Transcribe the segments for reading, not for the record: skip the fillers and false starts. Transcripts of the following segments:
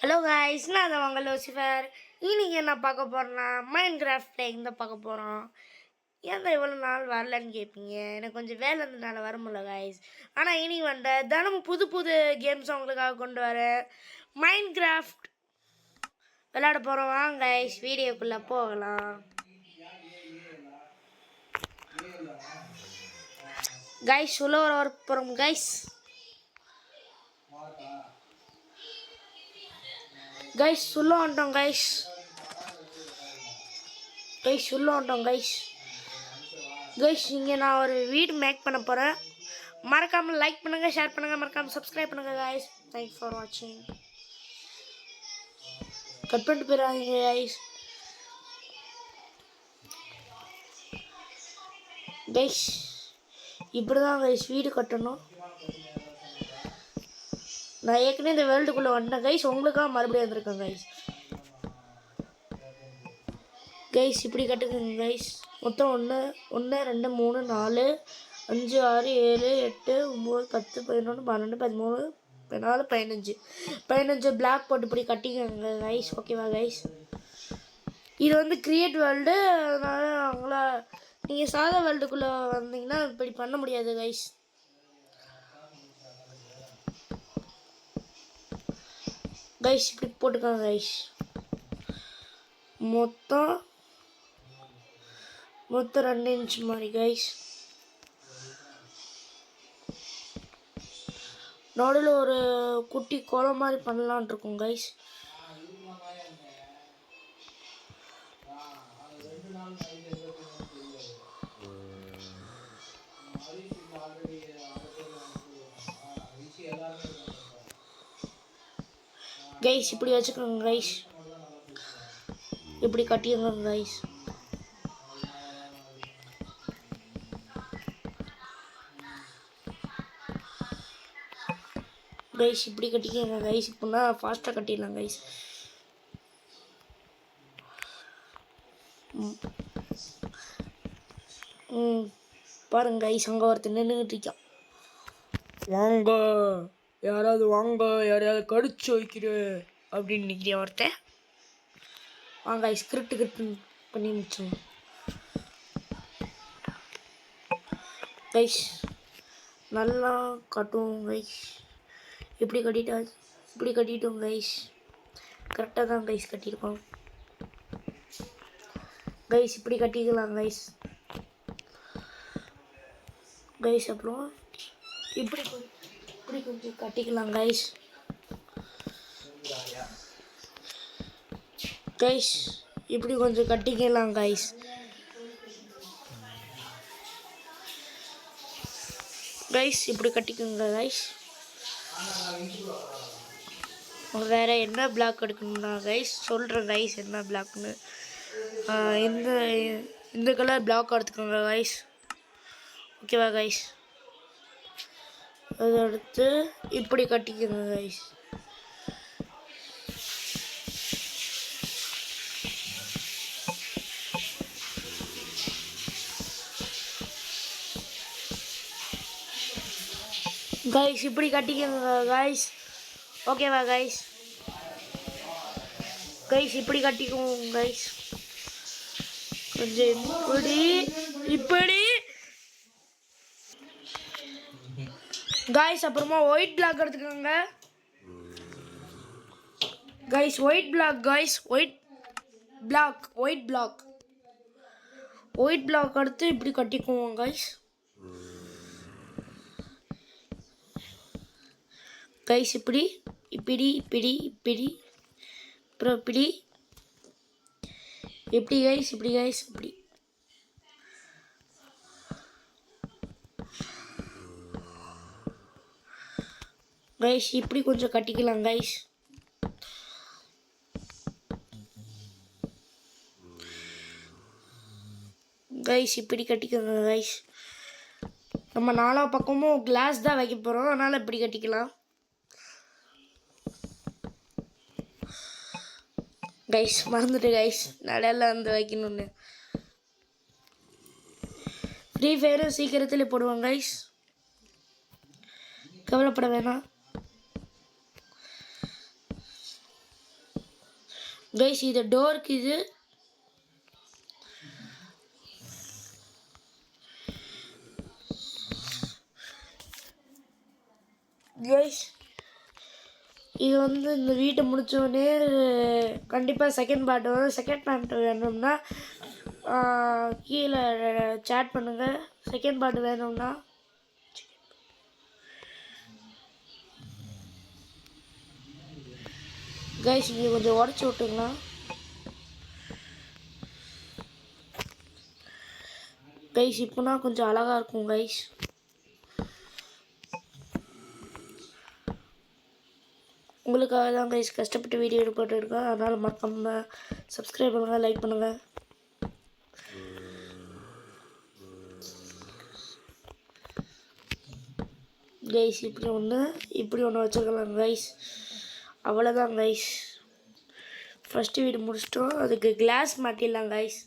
Hello guys, நான் தான் உங்கள் லூசிஃபர். இன்னைக்கு என்ன பார்க்க போகிறேன்னா மைண்ட் கிராஃப்ட் பிளேயிங் தான் பார்க்க போகிறோம். ஏன் தான் இவ்வளோ நாள் வரலன்னு கேட்பீங்க. எனக்கு கொஞ்சம் வேலை இருந்ததுனால வர முடியல கைஸ். ஆனால் இனி தினமும் புது புது கேம்ஸ் உங்களுக்காக கொண்டு வரேன். மைண்ட் கிராஃப்ட் விளையாட போகிறோம். வாங்க கைஸ், வீடியோக்குள்ளே போகலாம். கைஸ் உள்ள வர போகிறோம் கைஸ். கைஸ் உள்ள வந்துட்டோம் கைஸ். உள்ள வந்துட்டோம் கைஸ். இங்கே நான் ஒரு வீடு மேக் பண்ண போகிறேன். மறக்காமல் லைக் பண்ணுங்கள், ஷேர் பண்ணுங்கள், மறக்காமல் சப்ஸ்கிரைப் பண்ணுங்கள் கைஸ். தேங்க்ஸ் ஃபார் வாட்சிங். கட் பண்ணிட்டு போயிடாதீங்க கைஸ். கைஸ் இப்படி தான் கைஸ் வீடு கட்டணும். நான் ஏற்கனவே இந்த வேர்ல்டுக்குள்ளே வந்துட்டேன் கைஸ். உங்களுக்காக மறுபடியும் வந்திருக்கேன் கைஸ். கைஸ் இப்படி கட்டுக்குங்க கைஸ். மொத்தம் 1 1 2 3 4 5 6 7 8 9 10 11 12 13 14 15 பிளாக் போட்டு இப்படி கட்டிக்கோங்க கைஸ். ஓகேவா கைஸ்? இது கிரியேட் வேர்ல்டு. அதனால் அவங்கள நீங்கள் சாதா வேர்ல்டுக்குள்ளே வந்தீங்கன்னா இப்படி பண்ண முடியாது கைஸ். கைஸ் இப்படி போட்டுக்கோங்க கைஸ். மொத்தம் 2 இன்ச் மாதிரி கைஸ். நடுவில் ஒரு குட்டி குளம் மாதிரி பண்ணலான் இருக்கும் கைஸ். கைஸ் இப்படி வச்சுக்கோங்க கைஸ். இப்படி கட்டிக்கோங்க கைஸ். கைஸ் இப்படி கட்டிக்கோங்க கைஸ். இப்போனா ஃபாஸ்ட்டாக கட்டிடலாம் கைஸ். பாருங்க கைஸ், அங்கே ஒருத்தர் நின்றுக்கிட்டு இருக்கான். வாங்க யாராவது வாங்க, யாரையாவது கடிச்சு வைக்கிற அப்படின்னு நிற்கிறேன் ஒருத்தன். வாங்க ஸ்கிரிப்ட் பண்ணி முடிச்சோம் கைஸ். நல்லா கட்டுவோம் கைஸ். இப்படி கட்டிட்டோம் கைஸ். கரெக்டாக தான் கைஸ் கட்டியிருக்கோம் கைஸ். இப்படி கட்டிக்கலாம் கைஸ். அப்புறம் இப்படி கொஞ்சம் கட்டிக்கலாம் கைஸ். இப்படி கொஞ்சம் கட்டிக்கலாம் கைஸ். இப்படி கட்டிக்கோங்க கைஸ். வேறு என்ன பிளாக் எடுக்கணும்னா கைஸ் சொல்கிறேன் கைஸ். என்ன பிளாக்னு இந்த கலர் பிளாக் எடுத்துக்கோங்க கைஸ். ஓகேவா கைஸ்? அதை அடுத்து இப்படி கட்டிக்கோங்க கைஸ். இப்படி கட்டிக்கோங்க கைஸ். ஓகேவா கைஸ்? இப்படி கட்டிக்குவோம் கைஸ். கொஞ்சம் இப்படி கைஸ். அப்புறமா ஒயிட் பிளாக் எடுத்துக்கோங்க கைஸ். ஒயிட் பிளாக் எடுத்து இப்படி கட்டிக்குவோம் கைஸ். இப்படி அப்புறம் இப்படி கைஸ். இப்படி இப்படி கொஞ்சம் கட்டிக்கலாம் கைஸ். இப்படி கட்டிக்கோங்க கைஸ். நம்ம 4 பக்கமும் கிளாஸ் தான் வைக்க போகிறோம், அதனால் இப்படி கட்டிக்கலாம் கைஸ். மறந்துட்டு கைஸ், நடையில் வைக்கணும்னு. ஃப்ரீ ஃபயரும் சீக்கிரத்தில் போடுவோம் கைஸ், கவலைப்பட வேணாம். கைஸ் இது டோருக்கு இது கைஸ் இது வந்து இந்த வீட்டை முடித்தோடனே கண்டிப்பாக செகண்ட் பார்ட் வரும். செகண்ட் பார்ட் வேணும்னா கீழே சேட் பண்ணுங்கள். செகண்ட் பார்ட் வேணும்னா கைஸ் இங்கே கொஞ்சம் உடச்சி விட்டுங்களா. கைஸ் இப்போனா கொஞ்சம் அழகாக இருக்கும் கைஸ். உங்களுக்காக தான் கைஸ் கஷ்டப்பட்டு வீடியோ போட்டுருக்கேன். அதனால் மறக்காமல் சப்ஸ்கிரைப் பண்ணுங்கள், லைக் பண்ணுங்கள். கைஸ் இப்படி ஒன்று வச்சுருக்கலாம் கைஸ். அவ்வளோதான் கைஸ். ஃபஸ்ட்டு வீடு முடிச்சிட்டோம். அதுக்கு கிளாஸ் மாட்டிடலாம் கைஸ்.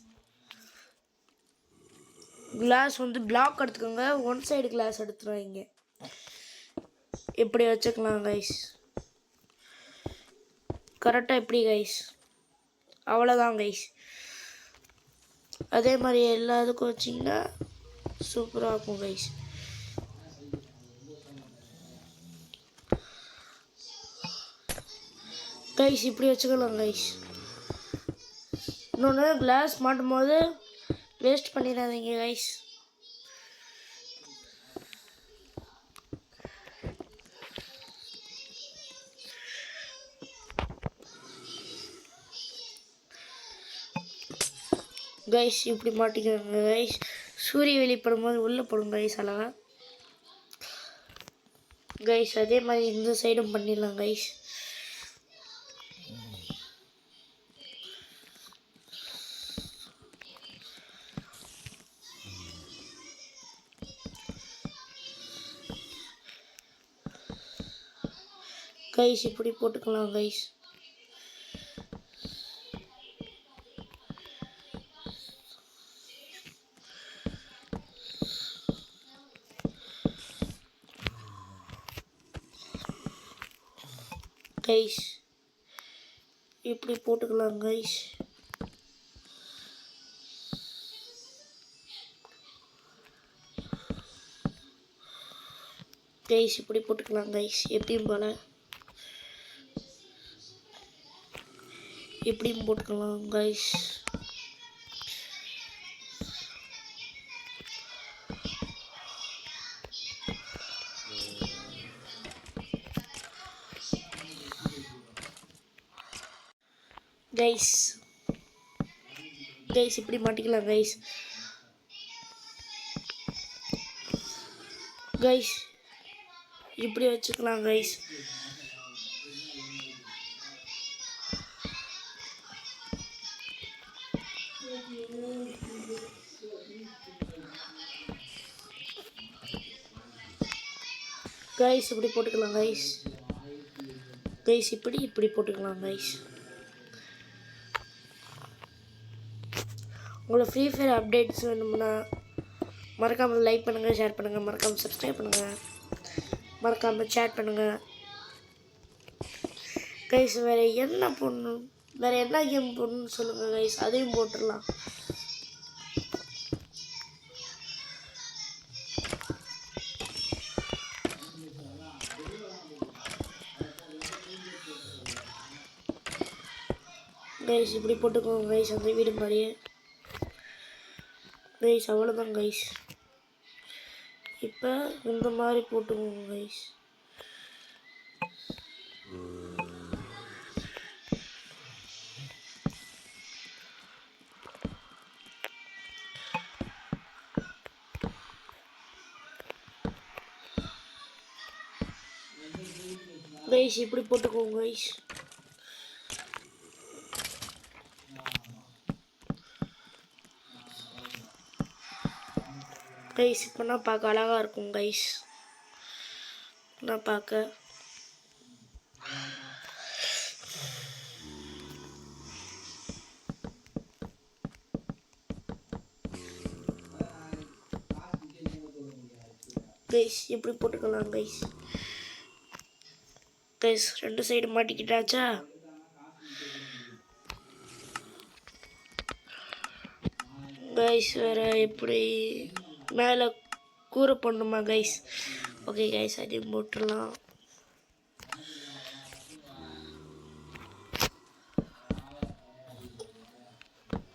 கிளாஸ் வந்து பிளாக் எடுத்துக்கோங்க. ஒன் சைடு கிளாஸ் எடுத்துருவாங்க. இப்படி வச்சுக்கலாம் கைஸ். கரெக்டாக எப்படி கைஸ். அவ்வளோதான் கைஸ். அதே மாதிரி எல்லாத்துக்கும் வச்சிங்கன்னா சூப்பராக இருக்கும் கைஸ். கைஸ் இப்படி வச்சுக்கலாம் கைஸ். இன்னொன்று கிளாஸ் மாட்டும் போது வேஸ்ட் பண்ணிடாதீங்க கைஸ். கைஸ் இப்படி மாட்டிக்கோங்க கைஸ். சூரிய வெளிப்படும் போது உள்ளே போடும் கைஸ் அழகா கைஸ். அதே மாதிரி இந்த சைடும் பண்ணிடலாம் கைஸ். கைஸ் இப்படி போட்டுக்கலாம் கைஸ். கைஸ் இப்படி போட்டுக்கலாம் கைஸ். கைஸ் இப்படி போட்டுக்கலாம் கைஸ். எப்படியும் போல இப்படியும் போட்டுக்கலாம் கைஸ். கைஸ் கைஸ் இப்படி மாட்டிக்கலாம் கைஸ். கைஸ் இப்படி வச்சுக்கலாம் கைஸ். கைஸ் இப்படி போட்டுக்கலாம் கைஸ். கைஸ் இப்படி போட்டுக்கலாம் கைஸ். உங்களுக்கு ஃப்ரீ ஃபயர் அப்டேட்ஸ் வேணும்னா மறக்காமல் லைக் பண்ணுங்கள், ஷேர் பண்ணுங்கள், மறக்காமல் சப்ஸ்கிரைப் பண்ணுங்கள், மறக்காமல் சேட் பண்ணுங்கள் கைஸ். வேறு என்ன போடணும், வேறு என்ன கேம் போடணும்னு சொல்லுங்கள் கைஸ். அதையும் போட்டுடலாம். கைஸ் இப்படி போட்டுக்கோங்க கைஸ். அந்த வீடு மாதிரியே கைஸ். அவ்வளோதான் கைஸ். இப்போ இந்த மாதிரி போட்டுக்கோங்க கைஸ். கைஸ் இப்படி போட்டுக்கோங்க கைஸ். கைஸ் இப்போனா பார்க்க அழகாக இருக்கும் கைஸ். நான் பார்க்க கைஸ் இப்படி போட்டுக்கலாம் கைஸ். கைஸ் ரெண்டு சைடு மாட்டிக்கிட்டாச்சா. கைஸ் வேறு எப்படி மேலே கூரை பண்ணணுமா கைஸ்? ஓகே கைஸ், அதையும் போட்டுடலாம்.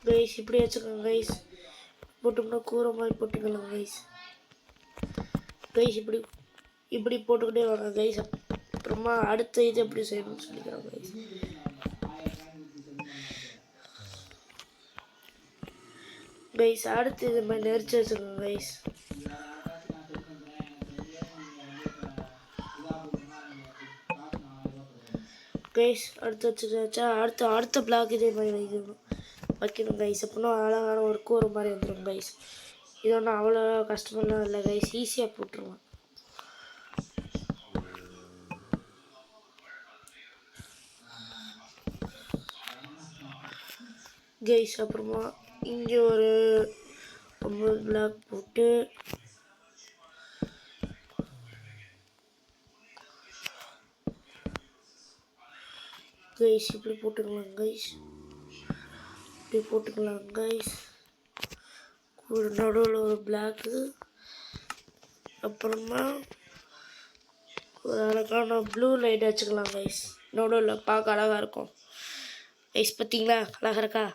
கைஸ் இப்படி வச்சுக்கோங்க கைஸ். போட்டோம்னா கூரை மாதிரி போட்டுக்கலாம் கைஸ். கைஸ் இப்படி இப்படி போட்டுக்கிட்டே வாங்க கைஸ். அப்புறமா அடுத்த இது எப்படி செய்யணும்னு சொல்லிக்கிறோம் கைஸ். கைஸ் அடுத்து இது மாதிரி நெரிச்சு வச்சுக்கோங்க கைஸ். கைஸ் அடுத்து வச்சுக்கிச்சா அடுத்த பிளாக் இதே மாதிரி வைக்கணும் கைஸ். அப்படின்னா அழகான ஒரு கூரை மாதிரி வந்துடும் கைஸ். இது ஒன்றும் அவ்வளோ கஷ்டமெல்லாம் இல்லை கைஸ், ஈஸியாக போட்டுருவோம். கைஸ் அப்புறமா இங்கே ஒரு 9 பிளாக் போட்டு கைஸ் இப்படி போட்டுக்கலாம் கைஸ். இப்படி போட்டுக்கலாம் கைஸ். ஒரு நடுவில் ஒரு பிளாக்கு, அப்புறமா ஒரு அழகான ப்ளூ லைட் வச்சுக்கலாம் கைஸ். நடுவில் பார்க்க அழகாக இருக்கும் கைஸ். பார்த்தீங்களா அழகாக இருக்கா?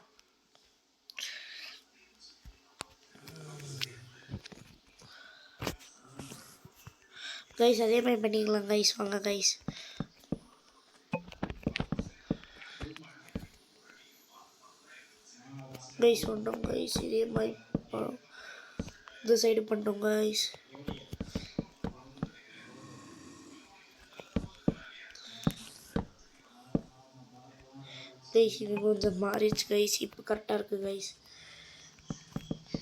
கைஸ் அதே மாதிரி பண்ணிக்கலாம் கைஸ். வாங்க கைஸ். கைஸ் பண்ணுறோம் கைஸ். இதே மாதிரி இந்த சைடு பண்ணுறோம் கைஸ். கைஸ் இது கொஞ்சம் மாறிடுச்சு கைஸ். இப்போ கரெக்டாக இருக்குது கைஸ்.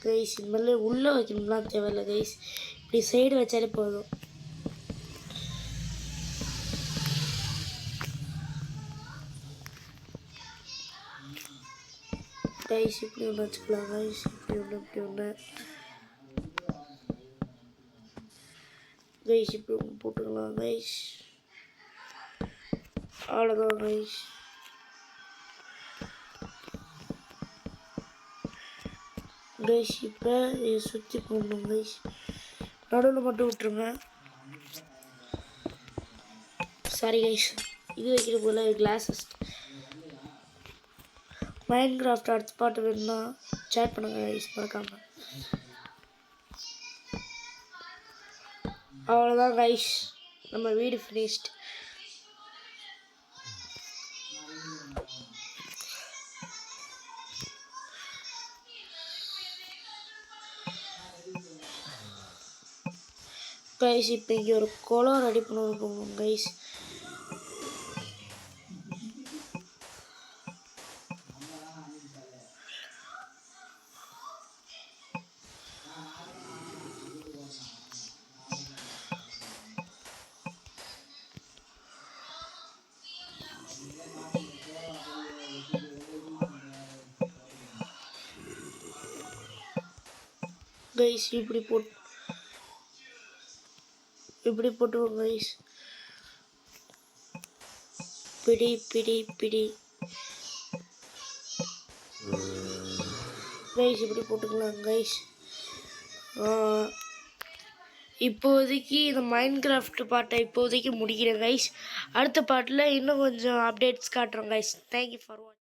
கைஸ் இது மாதிரி உள்ளே வைக்கணும்லாம் தேவையில்லை கைஸ். இப்படி சைடு வச்சாலே போதும். கைஸ் இப்படி ஒன்று வச்சுக்கலாம் கைஸ். இப்படி ஒன்று கைஸ். இப்படி ஒன்று போட்டுக்கலாம் கைஸ். அவ்வளோதான் கைஸ். கைஸ் இப்போ இதை சுற்றி போடணும் கைஸ். நடுவில் மட்டும் விட்டுருங்க. சாரி கைஸ், இது வைக்கிற போல கிளாஸஸ். மைன்கிராஃப்ட் அடுத்த பாட்டு வேணும்னா சேட் பண்ணுங்க கைஸ், மறக்காம. அவ்வளோதான் கைஸ், நம்ம வீடு ஃபினிஷ்ட். கைஸ் இப்போ இங்கே ஒரு குளம் ரெடி பண்ண போகணும் கைஸ். கைஸ் இப்படி போட்டுவோம் கைஸ். பிடி கைஸ் இப்படி போட்டுக்கலாம் கைஸ். இப்போதைக்கு இந்த மைன்கிராஃப்ட் பாட்டை இப்போதைக்கு முடிக்கிறேன் கைஸ். அடுத்த பாட்டில் இன்னும் கொஞ்சம் அப்டேட்ஸ் காட்டுறோம் கைஸ். தேங்க்யூ ஃபார் வாட்சிங்.